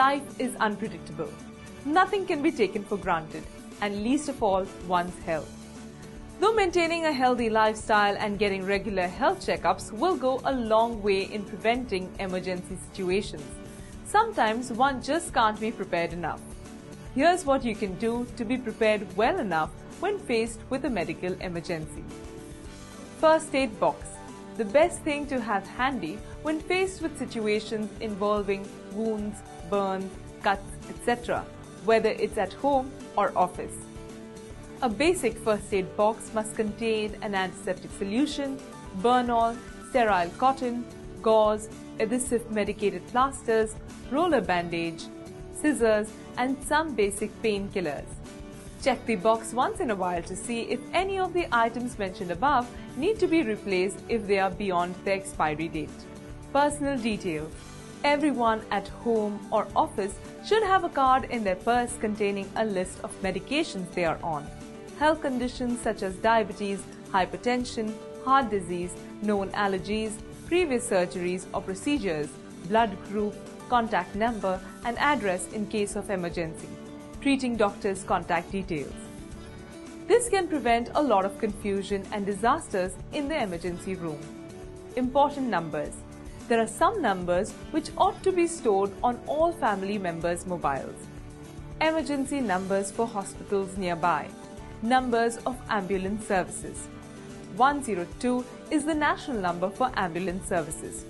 Life is unpredictable. Nothing can be taken for granted, and least of all, one's health. Though maintaining a healthy lifestyle and getting regular health checkups will go a long way in preventing emergency situations, sometimes one just can't be prepared enough. Here's what you can do to be prepared well enough when faced with a medical emergency. First aid box. The best thing to have handy when faced with situations involving wounds, burns, cuts, etc., whether it's at home or office. A basic first aid box must contain an antiseptic solution, Burnol, sterile cotton, gauze, adhesive medicated plasters, roller bandage, scissors, and some basic painkillers. Check the box once in a while to see if any of the items mentioned above need to be replaced if they are beyond their expiry date. Personal details. Everyone at home or office should have a card in their purse containing a list of medications they are on. Health conditions such as diabetes, hypertension, heart disease, known allergies, previous surgeries or procedures, blood group, contact number, and address in case of emergency. Treating doctor's contact details. This can prevent a lot of confusion and disasters in the emergency room. Important numbers. There are some numbers which ought to be stored on all family members' mobiles. Emergency numbers for hospitals nearby. Numbers of ambulance services. 102 is the national number for ambulance services.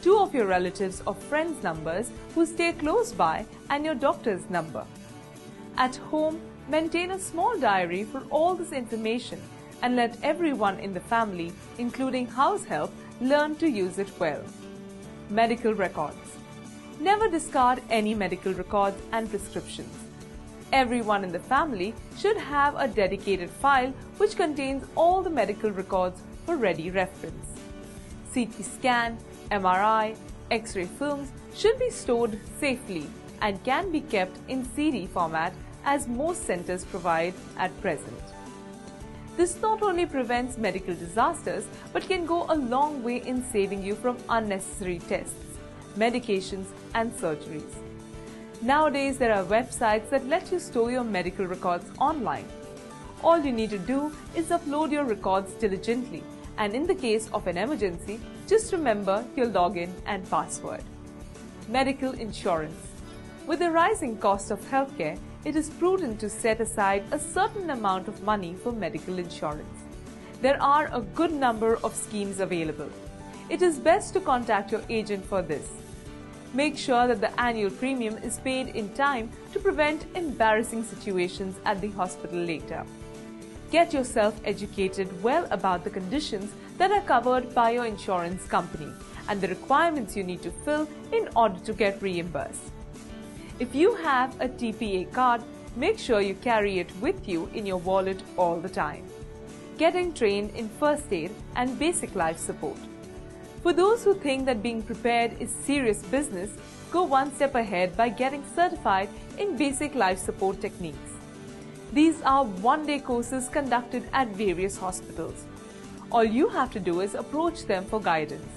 2 of your relatives or friends' numbers who stay close by and your doctor's number. At home, maintain a small diary for all this information and let everyone in the family, including house help, learn to use it well. Medical records. Never discard any medical records and prescriptions. Everyone in the family should have a dedicated file which contains all the medical records for ready reference. CT scan, MRI, X-ray films should be stored safely and can be kept in CD format as most centers provide at present. This not only prevents medical disasters but can go a long way in saving you from unnecessary tests, medications and surgeries. Nowadays there are websites that let you store your medical records online. All you need to do is upload your records diligently, and in the case of an emergency, just remember your login and password. Medical insurance. With the rising cost of healthcare, it is prudent to set aside a certain amount of money for medical insurance. There are a good number of schemes available. It is best to contact your agent for this. Make sure that the annual premium is paid in time to prevent embarrassing situations at the hospital later. Get yourself educated well about the conditions that are covered by your insurance company and the requirements you need to fill in order to get reimbursed. If you have a TPA card, make sure you carry it with you in your wallet all the time. Getting trained in first aid and basic life support. For those who think that being prepared is serious business, go one step ahead by getting certified in basic life support techniques. These are one-day courses conducted at various hospitals. All you have to do is approach them for guidance.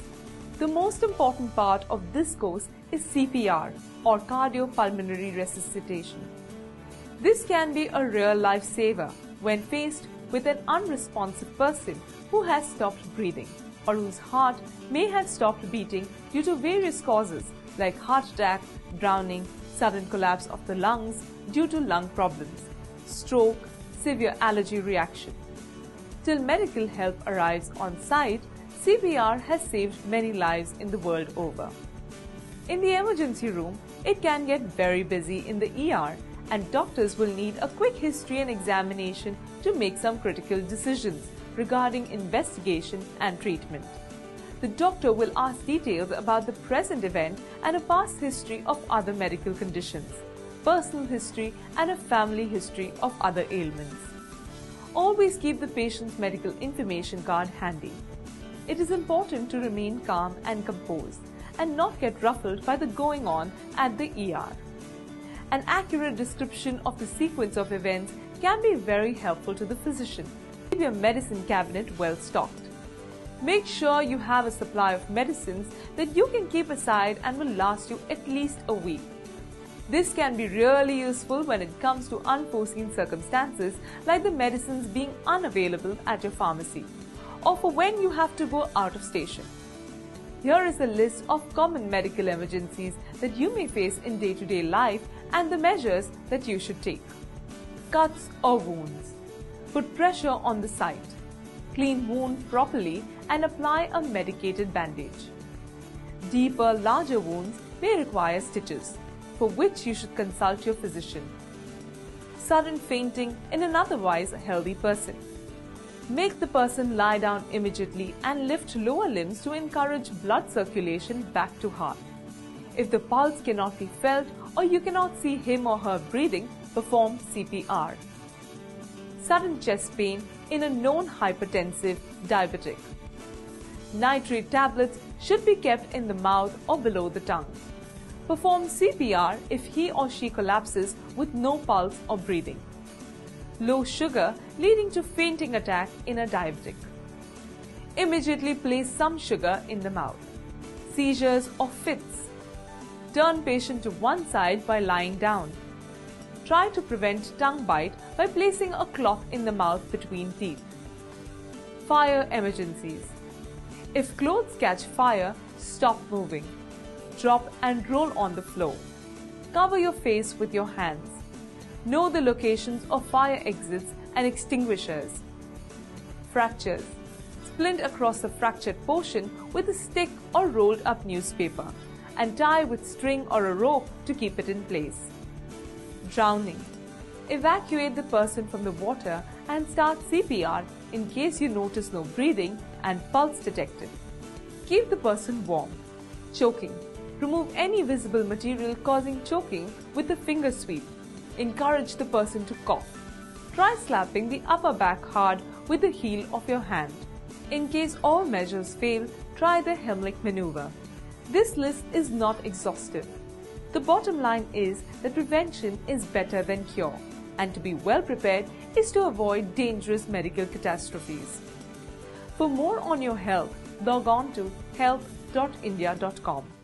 The most important part of this course is CPR or cardio-pulmonary resuscitation. This can be a real lifesaver when faced with an unresponsive person who has stopped breathing or whose heart may have stopped beating due to various causes like heart attack, drowning, sudden collapse of the lungs due to lung problems, stroke, severe allergy reaction. Till medical help arrives on site, CPR has saved many lives in the world over. In the emergency room, it can get very busy in the ER, and doctors will need a quick history and examination to make some critical decisions regarding investigation and treatment. The doctor will ask details about the present event and a past history of other medical conditions, personal history and a family history of other ailments. Always keep the patient's medical information card handy. It is important to remain calm and composed and not get ruffled by the going on at the ER. An accurate description of the sequence of events can be very helpful to the physician. Keep your medicine cabinet well stocked. Make sure you have a supply of medicines that you can keep aside and will last you at least a week. This can be really useful when it comes to unforeseen circumstances like the medicines being unavailable at your pharmacy, or for when you have to go out of station. Here is a list of common medical emergencies that you may face in day-to-day life and the measures that you should take. Cuts or wounds. Put pressure on the site. Clean wound properly and apply a medicated bandage. Deeper, larger wounds may require stitches, for which you should consult your physician. Sudden fainting in an otherwise healthy person. Make the person lie down immediately and lift lower limbs to encourage blood circulation back to heart. If the pulse cannot be felt or you cannot see him or her breathing, perform CPR. Sudden chest pain in a known hypertensive diabetic. Nitrate tablets should be kept in the mouth or below the tongue. Perform CPR if he or she collapses with no pulse or breathing. Low sugar leading to fainting attack in a diabetic. Immediately place some sugar in the mouth. Seizures or fits. Turn patient to one side by lying down. Try to prevent tongue bite by placing a cloth in the mouth between teeth. Fire emergencies. If clothes catch fire, stop moving. Drop and roll on the floor. Cover your face with your hands. Know the locations of fire exits and extinguishers. Fractures. Splint across the fractured portion with a stick or rolled up newspaper and tie with string or a rope to keep it in place. Drowning. Evacuate the person from the water and start CPR in case you notice no breathing and pulse detected. Keep the person warm. Choking. Remove any visible material causing choking with a finger sweep. Encourage the person to cough. Try slapping the upper back hard with the heel of your hand. In case all measures fail, try the Heimlich maneuver. This list is not exhaustive. The bottom line is that prevention is better than cure, and to be well prepared is to avoid dangerous medical catastrophes. For more on your health, log on to health.india.com.